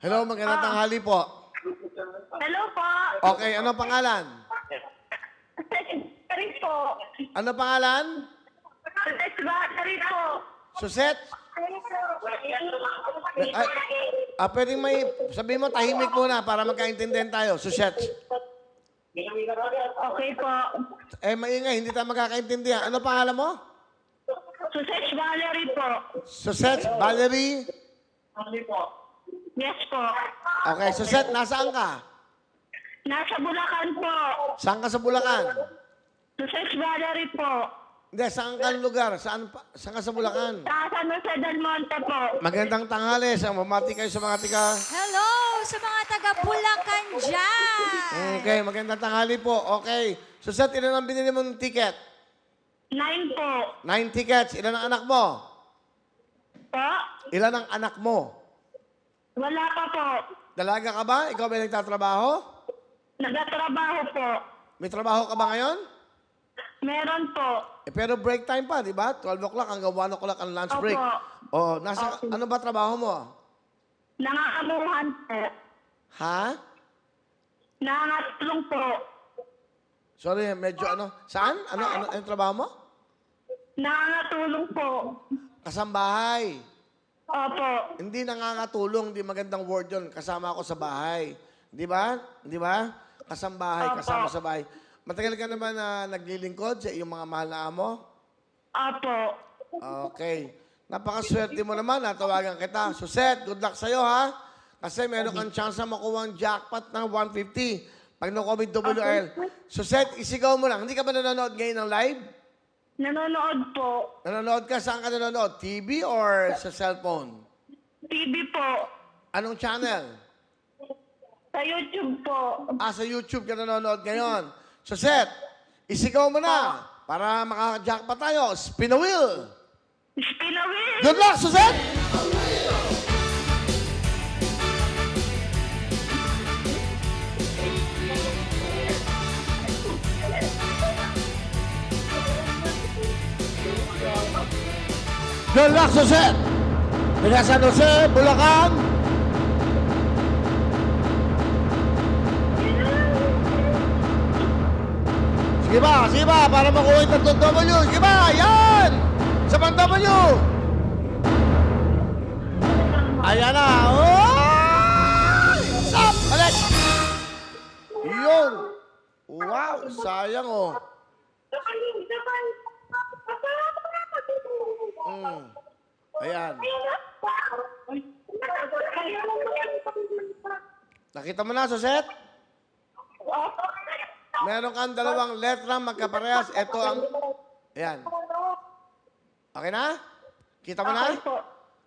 Hello, magandang tanghali po. Hello po. Okay, ano pangalan? Secretary po. Ano pangalan? Secretary po. Suset? Pwedeng may, sabihin mo, tahimik muna para magkaintindihan tayo. Suset. Okay po. Maingay, hindi tayo magkakaintindihan. Ano pangalan mo? Suset Valerie po. Suset Valerie? Yes po. Okay, Suset, nasaan ka? Nasa Bulacan po. Saan ka sa Bulacan? Suset Valerie po. Hindi, saan ka lugar? Saan ka sa Bulacan? Sa San Jose del Monte po. Magandang tanghali. Mamati kayo sa mga tika. Hello sa mga taga Bulacan dyan. Okay, magandang tanghali po. Okay. Suset, ilan ang binili mong ticket? 9 po. 9 tickets. Ilan ang anak mo? Po? Ilan ang anak mo? Wala pa po. Dalaga ka ba? Ikaw ba nagtatrabaho? Nagtatrabaho po. May trabaho ka ba ngayon? Meron po. Pero break time pa, di ba? 12 o'clock hanggang 1 o'clock ang lunch break. Opo. Ano ba trabaho mo? Nangangamuhan po. Ha? Nangangatulong po. Sorry, medyo ano? Saan? Ano yung trabaho mo? Nangangatulong po. Kasambahay. Opo. Hindi nangangatulong, hindi magandang word yun. Kasama ako sa bahay. Di ba? Di ba? Kasambahay, Opo. kasama sa bahay. Matagal ka naman na naglilingkod sa iyong mga mahal na amo? Opo. Okay. Napakaswerte mo naman, natawagan kita. Suset, good luck sa'yo, ha? Kasi meron kang chance na makuha ang jackpot ng 150 pag na-COVID WL. Suset, isigaw mo lang. Hindi ka ba nanonood ngayon ng live? Nanonood po. Nanonood ka? Saan ka nanonood? TV or sa cellphone? TV po. Anong channel? Sa YouTube po. Sa YouTube ka nanonood ngayon. Suset, isigaw mo na para maka-jackpot tayo. Spin a wheel. Spin a wheel. Good luck, Suset! Good luck, Suset! Mula San Jose, Bulacan. Sige ba, para makuha yung tatlong W. Sige ba, yan! Sa pang W. Ayan na. Oh! Stop! Balik! Yun. Wow, sayang oh. Ayan. Nakita mo na, Suset? Meron kang dalawang letra magkaparehas. Ito ang... Ayan. Okay na? Kita mo na?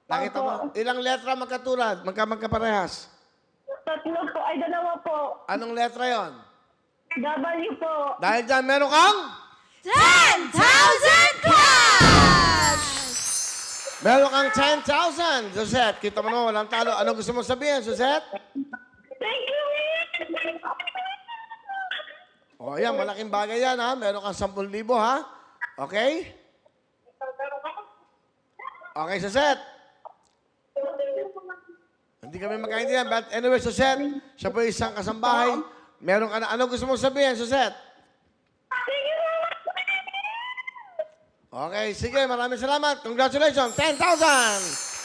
Nakita mo? Ilang letra magkatulad? Magkaparehas? Tatlo po. Ay, dalawa po. Anong letra yon? W po. Dahil dyan, meron kang... 10,000 cash! Meron kang 10,000, Suset. Kita mo na, walang talo. Ano gusto mo sabihin, Suset? Thank you. O, yan, malaking bagay yan, ha? Meron kang 10,000, ha? Okay? Okay, Suset. Hindi kami magkaintindihan. But anyway, Suset, siya po isang kasambahay. Meron ka na. Ano gusto mong sabihin, Suset? Okay, sige. Maraming salamat. Congratulations. 10,000!